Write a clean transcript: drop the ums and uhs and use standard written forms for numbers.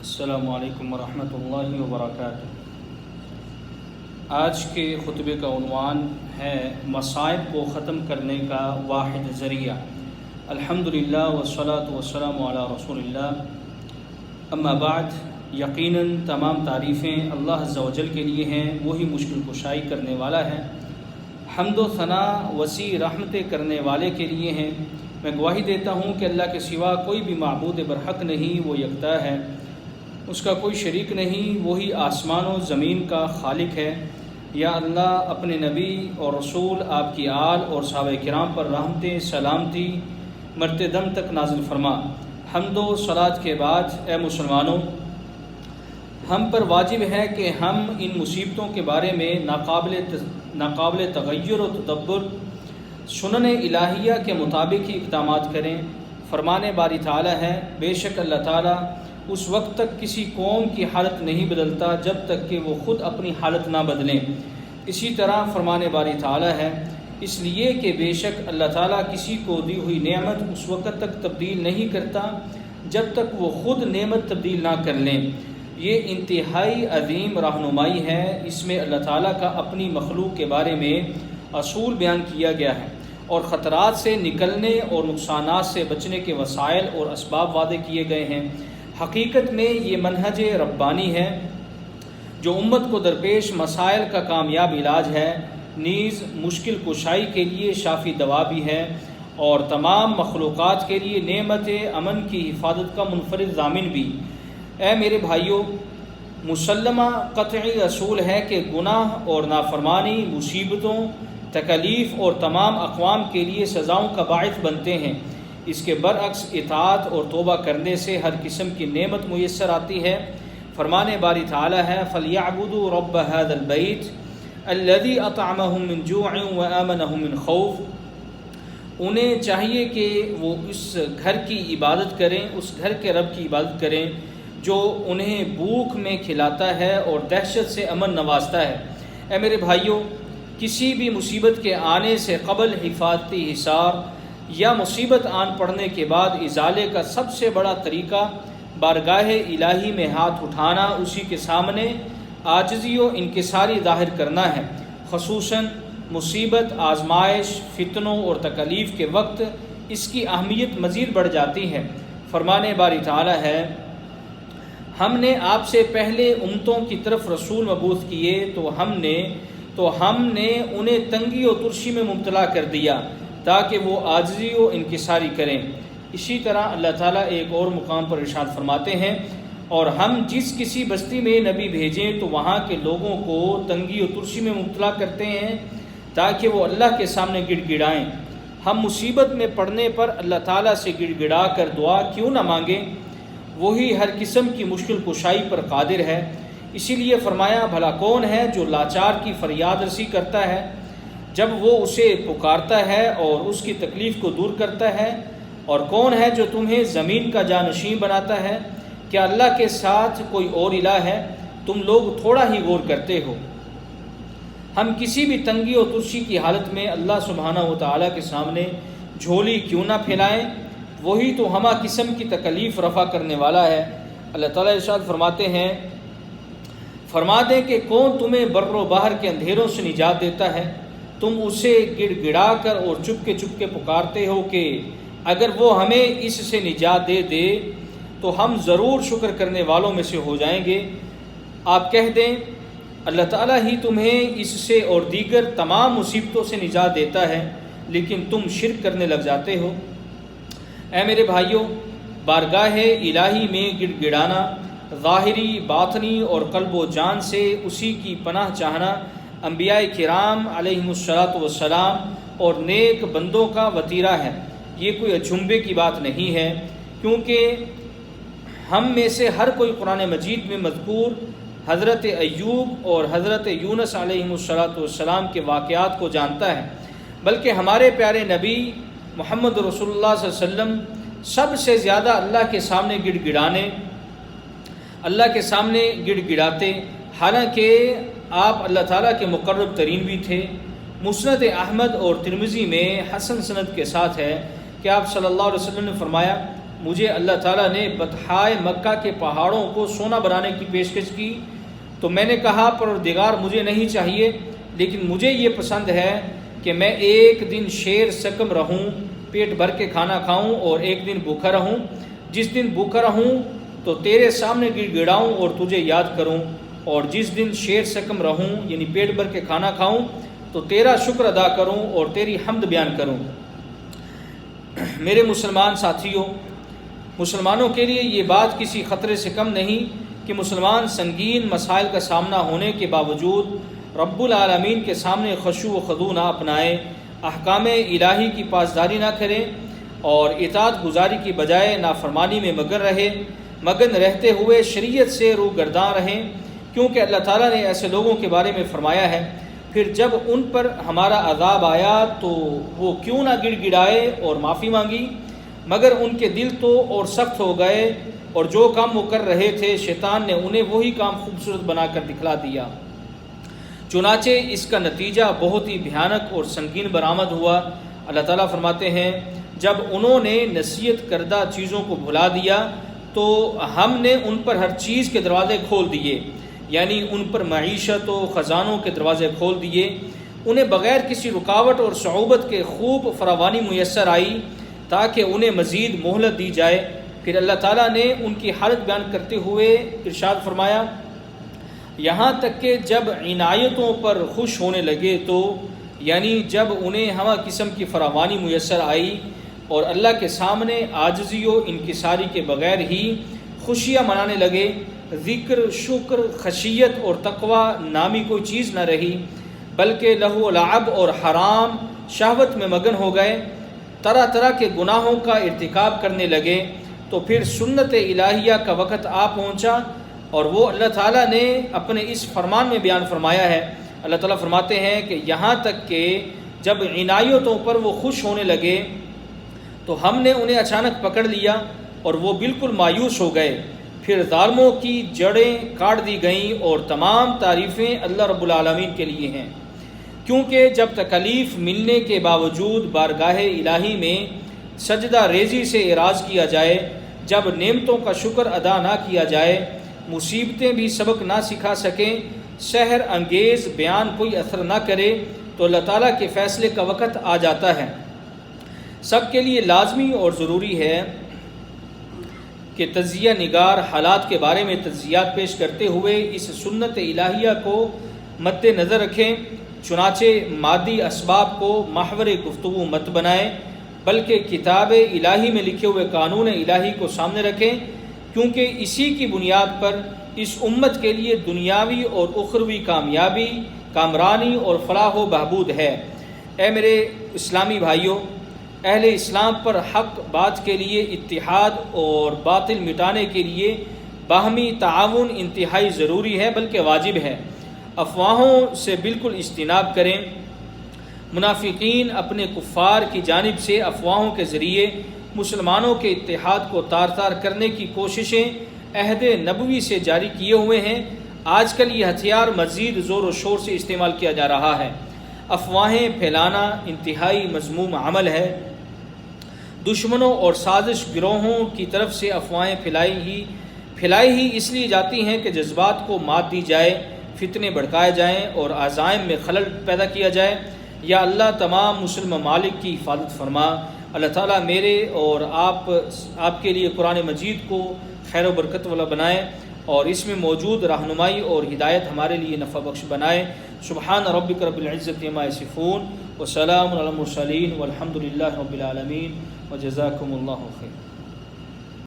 السلام علیکم ورحمۃ اللہ وبرکاتہ۔ آج کے خطبے کا عنوان ہے مصائب کو ختم کرنے کا واحد ذریعہ۔ الحمدللہ والصلاۃ والسلام علی رسول اللہ، اما بعد۔ یقیناً تمام تعریفیں اللہ عز و جل کے لیے ہیں، وہی مشکل کشائی کرنے والا ہے۔ حمد و ثنا وسیع رحمتیں کرنے والے کے لیے ہیں۔ میں گواہی دیتا ہوں کہ اللہ کے سوا کوئی بھی معبود برحق نہیں، وہ یکتا ہے، اس کا کوئی شریک نہیں، وہی آسمان و زمین کا خالق ہے۔ یا اللہ اپنے نبی اور رسول، آپ کی آل اور صحابہ کرام پر رحمتیں سلامتی مرتے دم تک نازل فرما۔ حمد و صلات کے بعد اے مسلمانوں، ہم پر واجب ہے کہ ہم ان مصیبتوں کے بارے میں ناقابل تغیر و تدبر سنن الہیہ کے مطابق ہی اقدامات کریں۔ فرمان باری تعالی ہے، بے شک اللہ تعالیٰ اس وقت تک کسی قوم کی حالت نہیں بدلتا جب تک کہ وہ خود اپنی حالت نہ بدلیں۔ اسی طرح فرمان باری تعالی ہے، اس لیے کہ بے شک اللہ تعالیٰ کسی کو دی ہوئی نعمت اس وقت تک تبدیل نہیں کرتا جب تک وہ خود نعمت تبدیل نہ کر لیں۔ یہ انتہائی عظیم رہنمائی ہے۔ اس میں اللہ تعالیٰ کا اپنی مخلوق کے بارے میں اصول بیان کیا گیا ہے اور خطرات سے نکلنے اور نقصانات سے بچنے کے وسائل اور اسباب وعدے کیے گئے ہیں۔ حقیقت میں یہ منہج ربانی ہے جو امت کو درپیش مسائل کا کامیاب علاج ہے، نیز مشکل کشائی کے لیے شافی دوا بھی ہے، اور تمام مخلوقات کے لیے نعمت امن کی حفاظت کا منفرد ضامن بھی۔ اے میرے بھائیوں، مسلمہ قطعی اصول ہے کہ گناہ اور نافرمانی مصیبتوں، تکلیف اور تمام اقوام کے لیے سزاؤں کا باعث بنتے ہیں۔ اس کے برعکس اطاعت اور توبہ کرنے سے ہر قسم کی نعمت میسر آتی ہے۔ فرمان باری تعالی ہے، فَلْيَعْبُدُوا رَبَّ هَذَا الْبَيْتِ الَّذِي أَطْعَمَهُم مِّن جُوعٍ وَآمَنَهُم مِّن خَوْفٍ۔ انہیں چاہیے کہ وہ اس گھر کی عبادت کریں، اس گھر کے رب کی عبادت کریں جو انہیں بھوک میں کھلاتا ہے اور دہشت سے امن نوازتا ہے۔ اے میرے بھائیوں، کسی بھی مصیبت کے آنے سے قبل حفاظتی حصار یا مصیبت آن پڑنے کے بعد ازالے کا سب سے بڑا طریقہ بارگاہ الہی میں ہاتھ اٹھانا، اسی کے سامنے عاجزی و انکساری ظاہر کرنا ہے۔ خصوصاً مصیبت، آزمائش، فتنوں اور تکلیف کے وقت اس کی اہمیت مزید بڑھ جاتی ہے۔ فرمان باری تعالی ہے، ہم نے آپ سے پہلے امتوں کی طرف رسول مبعوث کیے تو ہم نے انہیں تنگی و ترشی میں مبتلا کر دیا تاکہ وہ عاجزی و انکساری کریں۔ اسی طرح اللہ تعالیٰ ایک اور مقام پر ارشاد فرماتے ہیں، اور ہم جس کسی بستی میں نبی بھیجیں تو وہاں کے لوگوں کو تنگی و ترشی میں مبتلا کرتے ہیں تاکہ وہ اللہ کے سامنے گڑ گڑائیں۔ ہم مصیبت میں پڑنے پر اللہ تعالیٰ سے گڑ گڑا کر دعا کیوں نہ مانگیں؟ وہی ہر قسم کی مشکل کشائی پر قادر ہے۔ اسی لیے فرمایا، بھلا کون ہے جو لاچار کی فریاد رسی کرتا ہے جب وہ اسے پکارتا ہے اور اس کی تکلیف کو دور کرتا ہے؟ اور کون ہے جو تمہیں زمین کا جانشین بناتا ہے؟ کیا اللہ کے ساتھ کوئی اور الہ ہے؟ تم لوگ تھوڑا ہی غور کرتے ہو۔ ہم کسی بھی تنگی اور ترشی کی حالت میں اللہ سبحانہ و تعالیٰ کے سامنے جھولی کیوں نہ پھیلائیں؟ وہی تو ہمہ قسم کی تکلیف رفع کرنے والا ہے۔ اللہ تعالیٰ ارشاد فرماتے ہیں، فرما دیں کہ کون تمہیں بر و بحر کے اندھیروں سے نجات دیتا ہے؟ تم اسے گڑ گڑا کر اور چپ کے پکارتے ہو کہ اگر وہ ہمیں اس سے نجات دے تو ہم ضرور شکر کرنے والوں میں سے ہو جائیں گے۔ آپ کہہ دیں، اللہ تعالیٰ ہی تمہیں اس سے اور دیگر تمام مصیبتوں سے نجات دیتا ہے، لیکن تم شرک کرنے لگ جاتے ہو۔ اے میرے بھائیوں، بارگاہ الہی میں گڑ گڑانا، ظاہری، باطنی اور قلب و جان سے اسی کی پناہ چاہنا انبیاء کرام علیہم السلام اور نیک بندوں کا وتیرہ ہے۔ یہ کوئی اچنبھے کی بات نہیں ہے، کیونکہ ہم میں سے ہر کوئی قرآن مجید میں مذکور حضرت ایوب اور حضرت یونس علیہم السلام کے واقعات کو جانتا ہے، بلکہ ہمارے پیارے نبی محمد رسول اللہ صلی اللہ علیہ وسلم سب سے زیادہ اللہ کے سامنے گڑ گڑاتے، حالانکہ آپ اللہ تعالیٰ کے مقرب ترین بھی تھے۔ مسند احمد اور ترمذی میں حسن سند کے ساتھ ہے کہ آپ صلی اللہ علیہ وسلم نے فرمایا، مجھے اللہ تعالیٰ نے بطحائے مکہ کے پہاڑوں کو سونا بنانے کی پیشکش کی تو میں نے کہا پروردگار مجھے نہیں چاہیے، لیکن مجھے یہ پسند ہے کہ میں ایک دن شیر سکم رہوں، پیٹ بھر کے کھانا کھاؤں، اور ایک دن بھوکا رہوں۔ جس دن بھوکا رہوں تو تیرے سامنے گڑ گڑاؤں اور تجھے یاد کروں، اور جس دن شیر سکم رہوں یعنی پیٹ بھر کے کھانا کھاؤں تو تیرا شکر ادا کروں اور تیری حمد بیان کروں۔ میرے مسلمان ساتھیوں، مسلمانوں کے لیے یہ بات کسی خطرے سے کم نہیں کہ مسلمان سنگین مسائل کا سامنا ہونے کے باوجود رب العالمین کے سامنے خشوع و خضوع نہ اپنائے، احکام الہی کی پاسداری نہ کرے اور اطاعت گزاری کی بجائے نافرمانی میں مگن رہتے ہوئے شریعت سے روگرداں رہیں، کیونکہ اللہ تعالیٰ نے ایسے لوگوں کے بارے میں فرمایا ہے، پھر جب ان پر ہمارا عذاب آیا تو وہ کیوں نہ گڑ گڑائے اور معافی مانگی، مگر ان کے دل تو اور سخت ہو گئے، اور جو کام وہ کر رہے تھے شیطان نے انہیں وہی کام خوبصورت بنا کر دکھلا دیا۔ چنانچہ اس کا نتیجہ بہت ہی بھیانک اور سنگین برآمد ہوا۔ اللہ تعالیٰ فرماتے ہیں، جب انہوں نے نصیحت کردہ چیزوں کو بھلا دیا تو ہم نے ان پر ہر چیز کے دروازے کھول دیے، یعنی ان پر معیشت و خزانوں کے دروازے کھول دیے، انہیں بغیر کسی رکاوٹ اور صعوبت کے خوب فراوانی میسر آئی تاکہ انہیں مزید مہلت دی جائے۔ پھر اللہ تعالیٰ نے ان کی حالت بیان کرتے ہوئے ارشاد فرمایا، یہاں تک کہ جب عنایتوں پر خوش ہونے لگے تو یعنی جب انہیں ہر قسم کی فراوانی میسر آئی اور اللہ کے سامنے عاجزی و انکساری کے بغیر ہی خوشیاں منانے لگے، ذکر، شکر، خشیت اور تقوی نامی کوئی چیز نہ رہی، بلکہ لہو و لعب اور حرام شہوت میں مگن ہو گئے، طرح طرح کے گناہوں کا ارتکاب کرنے لگے، تو پھر سنت الہیہ کا وقت آ پہنچا، اور وہ اللہ تعالیٰ نے اپنے اس فرمان میں بیان فرمایا ہے۔ اللہ تعالیٰ فرماتے ہیں کہ یہاں تک کہ جب عنایتوں پر وہ خوش ہونے لگے تو ہم نے انہیں اچانک پکڑ لیا اور وہ بالکل مایوس ہو گئے، پھر ظالموں کی جڑیں کاٹ دی گئیں، اور تمام تعریفیں اللہ رب العالمین کے لیے ہیں، کیونکہ جب تکلیف ملنے کے باوجود بارگاہ الہی میں سجدہ ریزی سے اعراض کیا جائے، جب نعمتوں کا شکر ادا نہ کیا جائے، مصیبتیں بھی سبق نہ سکھا سکیں، سحر انگیز بیان کوئی اثر نہ کرے، تو اللہ تعالیٰ کے فیصلے کا وقت آ جاتا ہے۔ سب کے لیے لازمی اور ضروری ہے کہ تجزیہ نگار حالات کے بارے میں تجزیات پیش کرتے ہوئے اس سنت الہیہ کو مد نظر رکھیں، چنانچہ مادی اسباب کو محور گفتگو مت بنائیں، بلکہ کتاب الہی میں لکھے ہوئے قانون الہی کو سامنے رکھیں، کیونکہ اسی کی بنیاد پر اس امت کے لیے دنیاوی اور اخروی کامیابی، کامرانی اور فلاح و بہبود ہے۔ اے میرے اسلامی بھائیوں، اہل اسلام پر حق بات کے لیے اتحاد اور باطل مٹانے کے لیے باہمی تعاون انتہائی ضروری ہے، بلکہ واجب ہے۔ افواہوں سے بالکل اجتناب کریں۔ منافقین اپنے کفار کی جانب سے افواہوں کے ذریعے مسلمانوں کے اتحاد کو تار تار کرنے کی کوششیں عہد نبوی سے جاری کیے ہوئے ہیں۔ آج کل یہ ہتھیار مزید زور و شور سے استعمال کیا جا رہا ہے۔ افواہیں پھیلانا انتہائی مذموم عمل ہے۔ دشمنوں اور سازش گروہوں کی طرف سے افواہیں پھیلائی ہی اس لیے جاتی ہیں کہ جذبات کو مات دی جائے، فتنے بھڑکائے جائیں اور عزائم میں خلل پیدا کیا جائے۔ یا اللہ تمام مسلم ممالک کی حفاظت فرما۔ اللہ تعالیٰ میرے اور آپ کے لیے قرآن مجید کو خیر و برکت والا بنائے، اور اس میں موجود رہنمائی اور ہدایت ہمارے لیے نفع بخش بنائے۔ سبحان ربک رب العزت عما یصفون وسلام علی المرسلین والحمد للہ رب العالمین وجزاکم اللہ خیر۔